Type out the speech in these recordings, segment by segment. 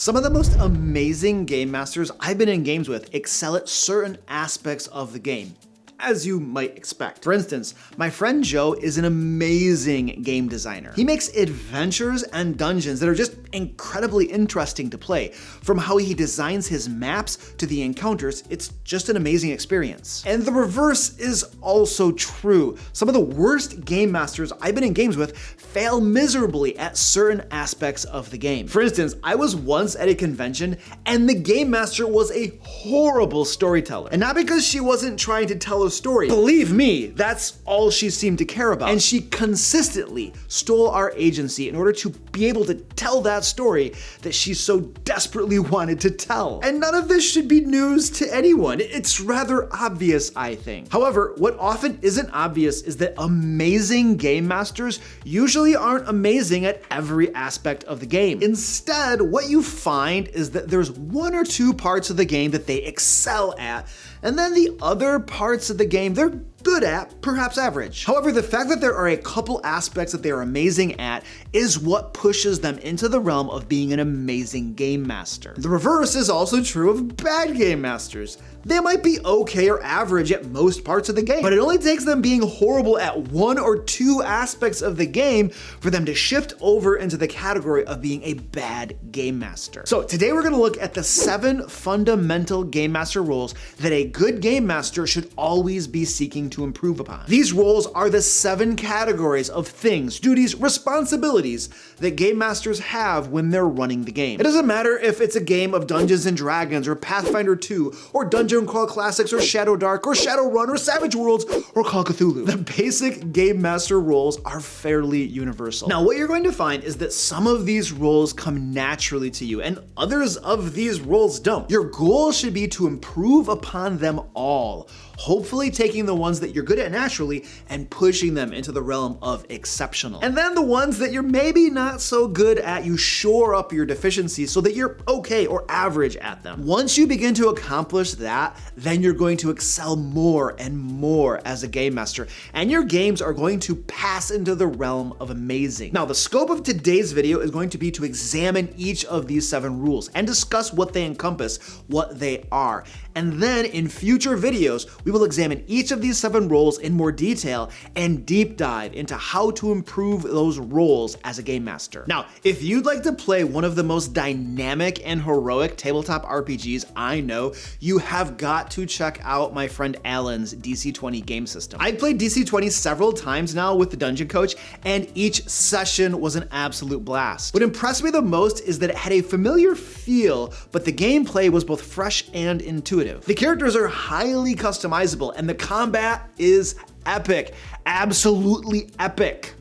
Some of the most amazing game masters I've been in games with excel at certain aspects of the game, as you might expect. For instance, my friend Joe is an amazing game designer. He makes adventures and dungeons that are just incredibly interesting to play. From how he designs his maps to the encounters, it's just an amazing experience. And the reverse is also true. Some of the worst game masters I've been in games with fail miserably at certain aspects of the game. For instance, I was once at a convention and the game master was a horrible storyteller. And not because she wasn't trying to tell a story. Believe me, that's all she seemed to care about. And she consistently stole our agency in order to be able to tell that story that she so desperately wanted to tell. And none of this should be news to anyone. It's rather obvious, I think. However, what often isn't obvious is that amazing game masters usually aren't amazing at every aspect of the game. Instead, what you find is that there's one or two parts of the game that they excel at, and then the other parts of the game they're good at, perhaps average. However, the fact that there are a couple aspects that they are amazing at is what pushes them into the realm of being an amazing game master. The reverse is also true of bad game masters. They might be okay or average at most parts of the game, but it only takes them being horrible at one or two aspects of the game for them to shift over into the category of being a bad game master. So today we're gonna look at the 7 fundamental game master roles that a good game master should always be seeking to improve upon. These roles are the 7 categories of things, duties, responsibilities that game masters have when they're running the game. It doesn't matter if it's a game of Dungeons and Dragons or Pathfinder 2 or Dungeon Crawl Classics or Shadow Dark or Shadowrun or Savage Worlds or Call of Cthulhu. The basic game master roles are fairly universal. Now, what you're going to find is that some of these roles come naturally to you and others of these roles don't. Your goal should be to improve upon them all, hopefully taking the ones that you're good at naturally and pushing them into the realm of exceptional. And then the ones that you're maybe not so good at, you shore up your deficiencies so that you're okay or average at them. Once you begin to accomplish that, then you're going to excel more and more as a game master, and your games are going to pass into the realm of amazing. Now, the scope of today's video is going to be to examine each of these 7 rules and discuss what they encompass, what they are. And then in future videos, we will examine each of these 7 roles in more detail and deep dive into how to improve those roles as a game master. Now, if you'd like to play one of the most dynamic and heroic tabletop RPGs I know, you have got to check out my friend Alan's DC20 game system. I've played DC20 several times now with the Dungeon Coach, and each session was an absolute blast. What impressed me the most is that it had a familiar feel, but the gameplay was both fresh and intuitive. The characters are highly customizable, and the combat is epic. Absolutely epic.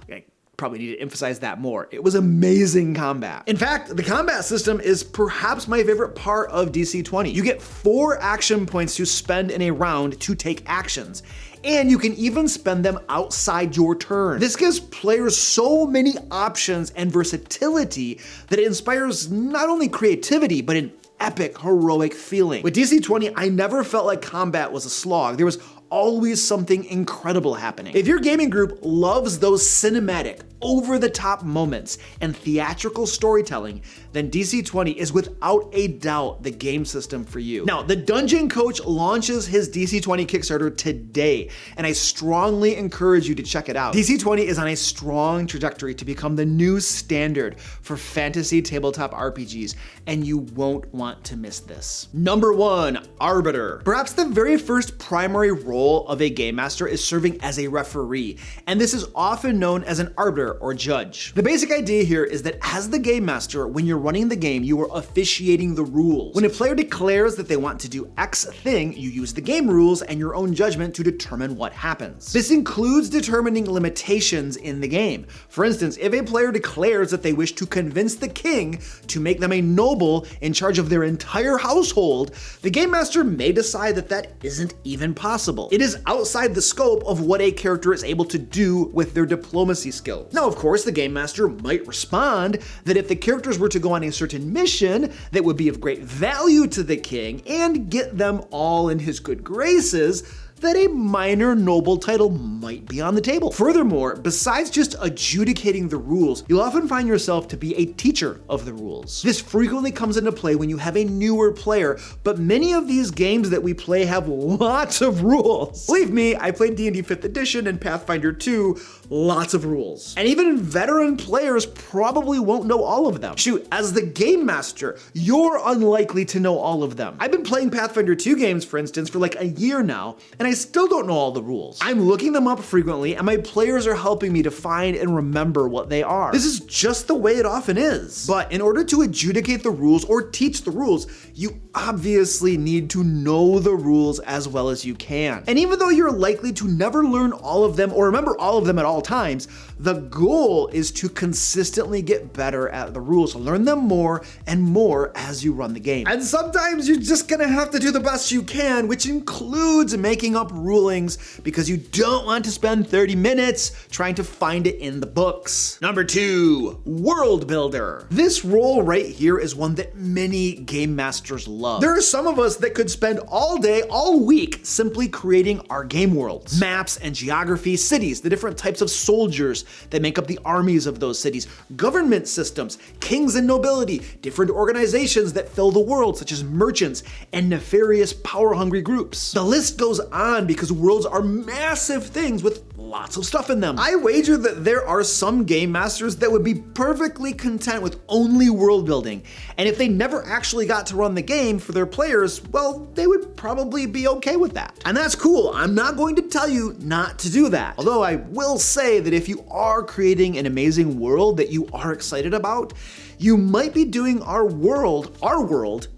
I probably need to emphasize that more. It was amazing combat. In fact, the combat system is perhaps my favorite part of DC20. You get 4 action points to spend in a round to take actions, and you can even spend them outside your turn. This gives players so many options and versatility that it inspires not only creativity, but an epic, heroic feeling. With DC20, I never felt like combat was a slog. There was always something incredible happening. If your gaming group loves those cinematic, over-the-top moments and theatrical storytelling, then DC20 is without a doubt the game system for you. Now, the Dungeon Coach launches his DC20 Kickstarter today, and I strongly encourage you to check it out. DC20 is on a strong trajectory to become the new standard for fantasy tabletop RPGs, and you won't want to miss this. Number 1, Arbiter. Perhaps the very first primary role of a game master is serving as a referee, and this is often known as an arbiter or judge. The basic idea here is that as the game master, when you're running the game, you are officiating the rules. When a player declares that they want to do X thing, you use the game rules and your own judgment to determine what happens. This includes determining limitations in the game. For instance, if a player declares that they wish to convince the king to make them a noble in charge of their entire household, the game master may decide that that isn't even possible. It is outside the scope of what a character is able to do with their diplomacy skills. Now, of course, the game master might respond that if the characters were to go on a certain mission that would be of great value to the king and get them all in his good graces, that a minor noble title might be on the table. Furthermore, besides just adjudicating the rules, you'll often find yourself to be a teacher of the rules. This frequently comes into play when you have a newer player, but many of these games that we play have lots of rules. Believe me, I played D&D 5th edition and Pathfinder 2, lots of rules. And even veteran players probably won't know all of them. Shoot, as the game master, you're unlikely to know all of them. I've been playing Pathfinder 2 games, for instance, for like a year now, and I still don't know all the rules. I'm looking them up frequently, and my players are helping me to find and remember what they are. This is just the way it often is. But in order to adjudicate the rules or teach the rules, you obviously need to know the rules as well as you can. And even though you're likely to never learn all of them or remember all of them at all times, the goal is to consistently get better at the rules, to learn them more and more as you run the game. And sometimes you're just gonna have to do the best you can, which includes making up rulings because you don't want to spend 30 minutes trying to find it in the books. Number 2, world builder. This role right here is one that many game masters love. There are some of us that could spend all day, all week simply creating our game worlds. Maps and geography, cities, the different types of soldiers that make up the armies of those cities, government systems, kings and nobility, different organizations that fill the world such as merchants and nefarious power-hungry groups. The list goes on because worlds are massive things with lots of stuff in them. I wager that there are some game masters that would be perfectly content with only world building, and if they never actually got to run the game for their players, well, they would probably be okay with that. And that's cool. I'm not going to tell you not to do that. Although I will say that if you are creating an amazing world that you are excited about, you might be doing our world,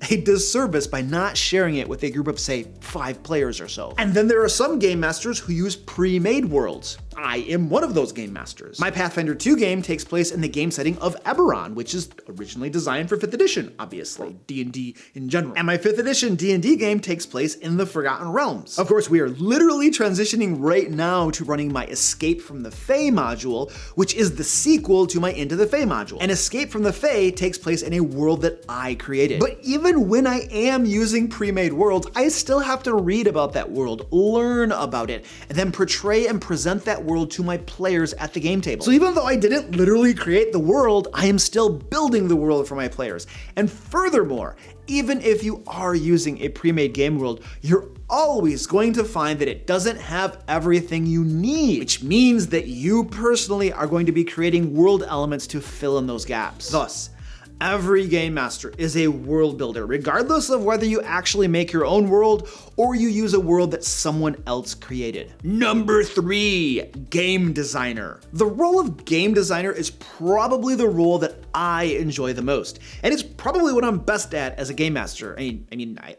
a disservice by not sharing it with a group of, say, 5 players or so. And then there are some game masters who use pre-made worlds. I am one of those game masters. My Pathfinder 2 game takes place in the game setting of Eberron, which is originally designed for 5th edition, obviously, D&D in general. And my 5th edition D&D game takes place in the Forgotten Realms. Of course, we are literally transitioning right now to running my Escape from the Fae module, which is the sequel to my Into the Fae module. And Escape from the Fae takes place in a world that I created. But even when I am using pre-made worlds, I still have to read about that world, learn about it, and then portray and present that world to my players at the game table. So even though I didn't literally create the world, I am still building the world for my players. And furthermore, even if you are using a pre-made game world, you're always going to find that it doesn't have everything you need, which means that you personally are going to be creating world elements to fill in those gaps. Thus, every game master is a world builder, regardless of whether you actually make your own world or you use a world that someone else created. Number 3, game designer. The role of game designer is probably the role that I enjoy the most, and it's probably what I'm best at as a game master. I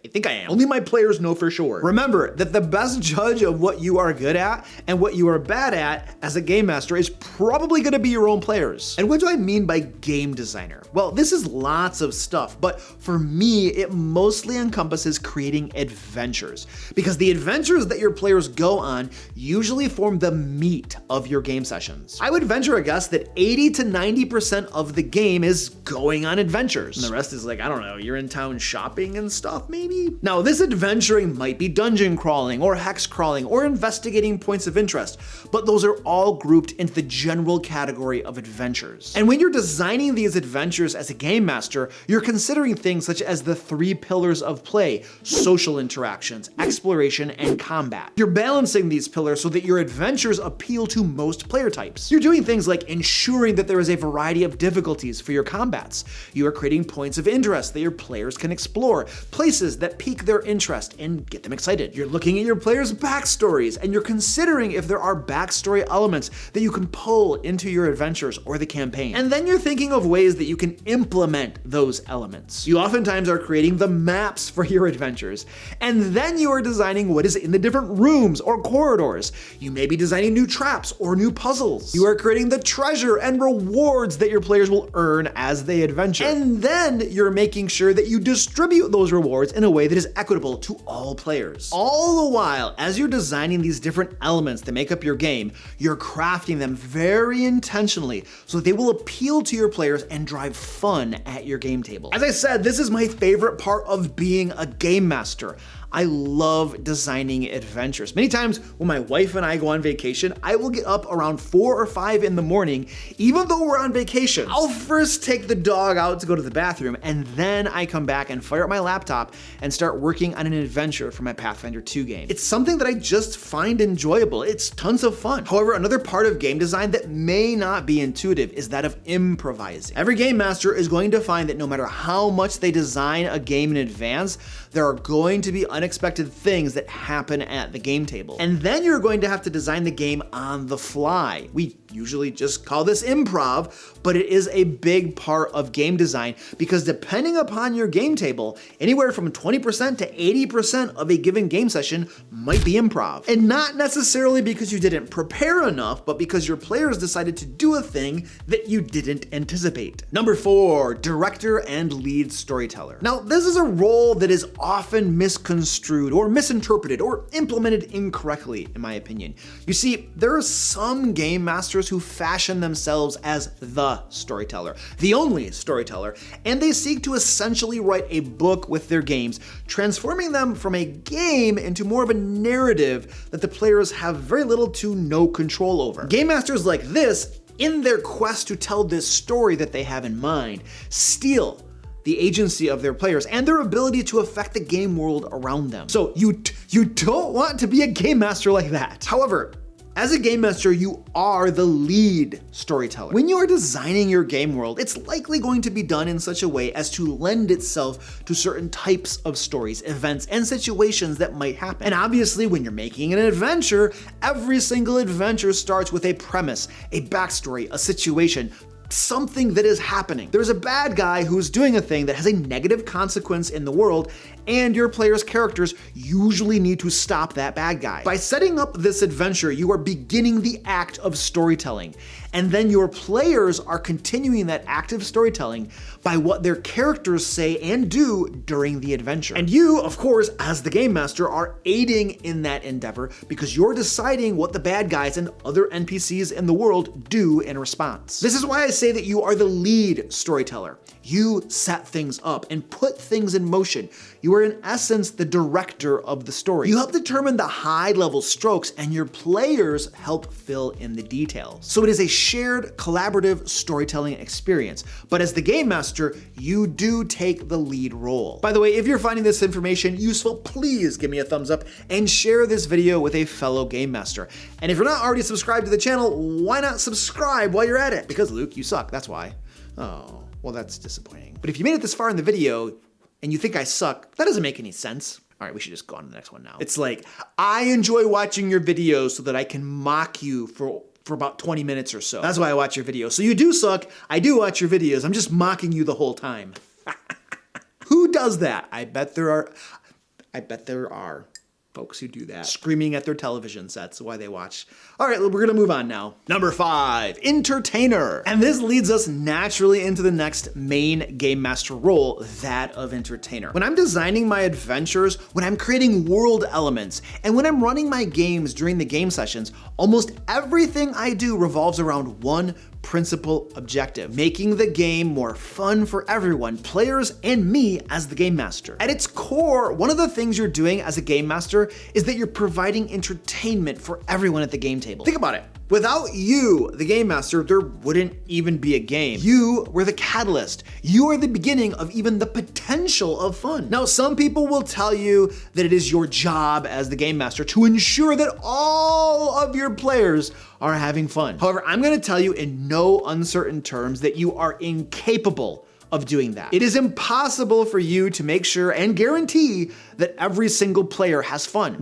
think I am. Only my players know for sure. Remember that the best judge of what you are good at and what you are bad at as a game master is probably gonna be your own players. And what do I mean by game designer? Well, this is lots of stuff, but for me, it mostly encompasses creating adventures, because the adventures that your players go on usually form the meat of your game sessions. I would venture a guess that 80 to 90% of the game is going on adventures. And the rest is like, I don't know, you're in town shopping and stuff, maybe? Now, this adventuring might be dungeon crawling or hex crawling or investigating points of interest, but those are all grouped into the general category of adventures. And when you're designing these adventures as a game master, you're considering things such as the 3 pillars of play: social interactions, exploration, and combat. You're balancing these pillars so that your adventures appeal to most player types. You're doing things like ensuring that there is a variety of difficulties for your combats. You are creating points of interest that your players can explore, places that pique their interest and get them excited. You're looking at your players' backstories, and you're considering if there are backstory elements that you can pull into your adventures or the campaign. And then you're thinking of ways that you can implement those elements. You oftentimes are creating the maps for your adventures, and then you are designing what is in the different rooms or corridors. You may be designing new traps or new puzzles. You are creating the treasure and rewards that your players will earn as they adventure. And then you're making sure that you distribute those rewards in a way that is equitable to all players. All the while, as you're designing these different elements that make up your game, you're crafting them very intentionally so that they will appeal to your players and drive fun at your game table. As I said, this is my favorite part of being a game master. I love designing adventures. Many times when my wife and I go on vacation, I will get up around 4 or 5 in the morning, even though we're on vacation. I'll first take the dog out to go to the bathroom, and then I come back and fire up my laptop and start working on an adventure for my Pathfinder 2 game. It's something that I just find enjoyable. It's tons of fun. However, another part of game design that may not be intuitive is that of improvising. Every game master is going to find that no matter how much they design a game in advance, there are going to be unexpected things that happen at the game table. And then you're going to have to design the game on the fly. We usually just call this improv, but it is a big part of game design because depending upon your game table, anywhere from 20% to 80% of a given game session might be improv. And not necessarily because you didn't prepare enough, but because your players decided to do a thing that you didn't anticipate. Number 4, director and lead storyteller. Now, this is a role that is often misconstrued or misinterpreted or implemented incorrectly, in my opinion. You see, there are some game masters who fashion themselves as the storyteller, the only storyteller, and they seek to essentially write a book with their games, transforming them from a game into more of a narrative that the players have very little to no control over. Game masters like this, in their quest to tell this story that they have in mind, steal the agency of their players and their ability to affect the game world around them. So you don't want to be a game master like that. However, as a game master, you are the lead storyteller. When you are designing your game world, it's likely going to be done in such a way as to lend itself to certain types of stories, events, and situations that might happen. And obviously, when you're making an adventure, every single adventure starts with a premise, a backstory, a situation, something that is happening. There's a bad guy who's doing a thing that has a negative consequence in the world, and your player's characters usually need to stop that bad guy. By setting up this adventure, you are beginning the act of storytelling, and then your players are continuing that active storytelling by what their characters say and do during the adventure. And you, of course, as the game master, are aiding in that endeavor because you're deciding what the bad guys and other NPCs in the world do in response. This is why I say that you are the lead storyteller. You set things up and put things in motion. You are in essence the director of the story. You help determine the high-level strokes and your players help fill in the details. So it is a shared collaborative storytelling experience. But as the game master, you do take the lead role. By the way, if you're finding this information useful, please give me a thumbs up and share this video with a fellow game master. And if you're not already subscribed to the channel, why not subscribe while you're at it? Because Luke, you suck, that's why. Oh, well, that's disappointing. But if you made it this far in the video and you think I suck, that doesn't make any sense. All right, we should just go on to the next one now. It's like, I enjoy watching your videos so that I can mock you for about 20 minutes or so. That's why I watch your videos. So you do suck, I do watch your videos, I'm just mocking you the whole time. Who does that? I bet there are folks who do that, screaming at their television sets while they watch. All right, we're gonna move on now. Number 5, entertainer. And this leads us naturally into the next main game master role, that of entertainer. When I'm designing my adventures, when I'm creating world elements, and when I'm running my games during the game sessions, almost everything I do revolves around one principal objective: making the game more fun for everyone, players and me as the game master. At its core, one of the things you're doing as a game master is that you're providing entertainment for everyone at the game table. Think about it. Without you, the game master, there wouldn't even be a game. You were the catalyst. You are the beginning of even the potential of fun. Now, some people will tell you that it is your job as the game master to ensure that all of your players are having fun. However, I'm gonna tell you in no uncertain terms that you are incapable of doing that. It is impossible for you to make sure and guarantee that every single player has fun.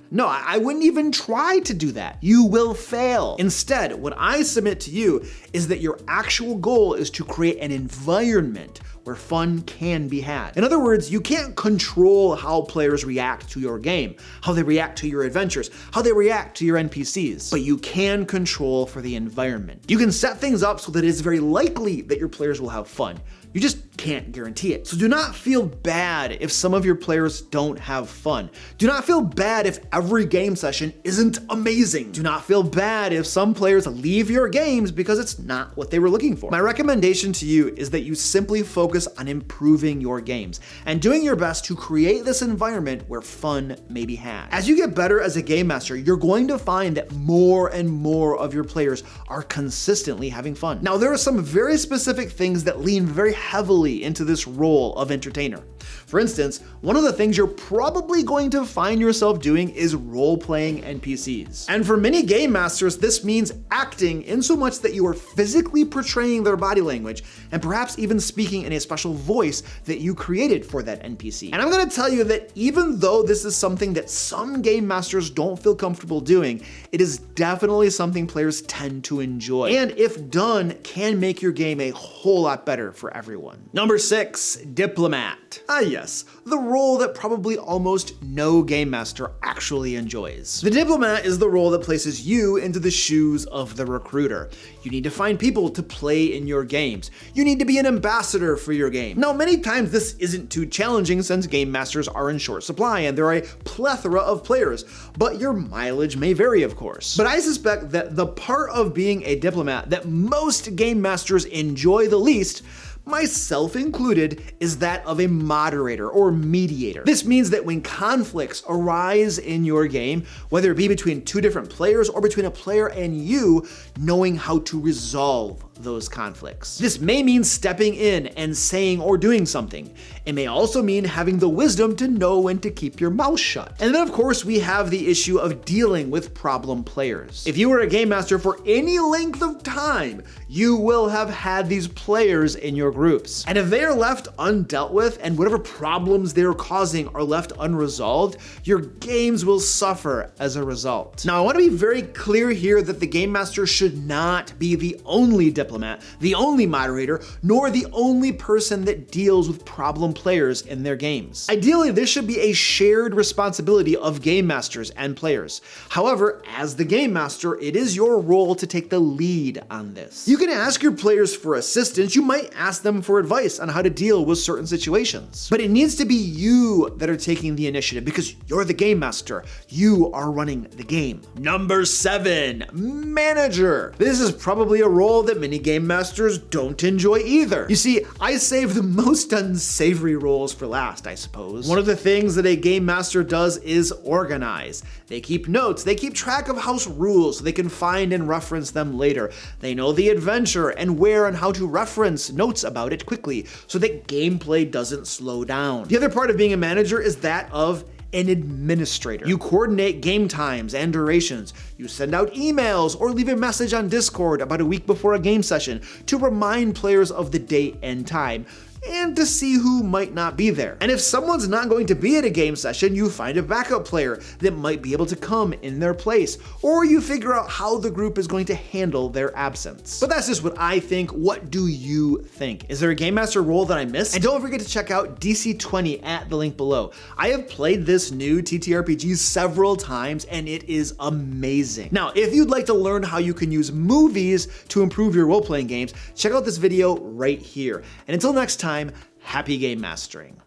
No, I wouldn't even try to do that. You will fail. Instead, what I submit to you is that your actual goal is to create an environment where fun can be had. In other words, you can't control how players react to your game, how they react to your adventures, how they react to your NPCs, but you can control for the environment. You can set things up so that it is very likely that your players will have fun. You just can't guarantee it. So do not feel bad if some of your players don't have fun. Do not feel bad if every game session isn't amazing. Do not feel bad if some players leave your games because it's not what they were looking for. My recommendation to you is that you simply focus on improving your games and doing your best to create this environment where fun may be had. As you get better as a game master, you're going to find that more and more of your players are consistently having fun. Now, there are some very specific things that lean very heavily into this role of entertainer. For instance, one of the things you're probably going to find yourself doing is role-playing NPCs. And for many game masters, this means acting in so much that you are physically portraying their body language and perhaps even speaking in a special voice that you created for that NPC. And I'm gonna tell you that even though this is something that some game masters don't feel comfortable doing, it is definitely something players tend to enjoy. And if done, can make your game a whole lot better for everyone. Number 6, diplomat. Ah yes, the role that probably almost no game master actually enjoys. The diplomat is the role that places you into the shoes of the recruiter. You need to find people to play in your games. You need to be an ambassador for your game. Now, many times this isn't too challenging since game masters are in short supply and there are a plethora of players, but your mileage may vary, of course. But I suspect that the part of being a diplomat that most game masters enjoy the least, myself included, is that of a moderator or mediator. This means that when conflicts arise in your game, whether it be between two different players or between a player and you, knowing how to resolve those conflicts. This may mean stepping in and saying or doing something. It may also mean having the wisdom to know when to keep your mouth shut. And then of course we have the issue of dealing with problem players. If you were a game master for any length of time, you will have had these players in your groups. And if they are left undealt with and whatever problems they're causing are left unresolved, your games will suffer as a result. Now I want to be very clear here that the game master should not be the only diplomat, the only moderator, nor the only person that deals with problem players in their games. Ideally, this should be a shared responsibility of game masters and players. However, as the game master, it is your role to take the lead on this. You can ask your players for assistance, you might ask them for advice on how to deal with certain situations. But it needs to be you that are taking the initiative because you're the game master. You are running the game. Number 7, manager. This is probably a role that many game masters don't enjoy either. You see, I save the most unsavory roles for last, I suppose. One of the things that a game master does is organize. They keep notes, they keep track of house rules so they can find and reference them later. They know the adventure and where and how to reference notes about it quickly so that gameplay doesn't slow down. The other part of being a manager is that of an administrator. You coordinate game times and durations. You send out emails or leave a message on Discord about a week before a game session to remind players of the date and time, and to see who might not be there. And if someone's not going to be at a game session, you find a backup player that might be able to come in their place, or you figure out how the group is going to handle their absence. But that's just what I think. What do you think? Is there a game master role that I missed? And don't forget to check out DC20 at the link below. I have played this new TTRPG several times and it is amazing. Now, if you'd like to learn how you can use movies to improve your role-playing games, check out this video right here. And until next time, happy game mastering.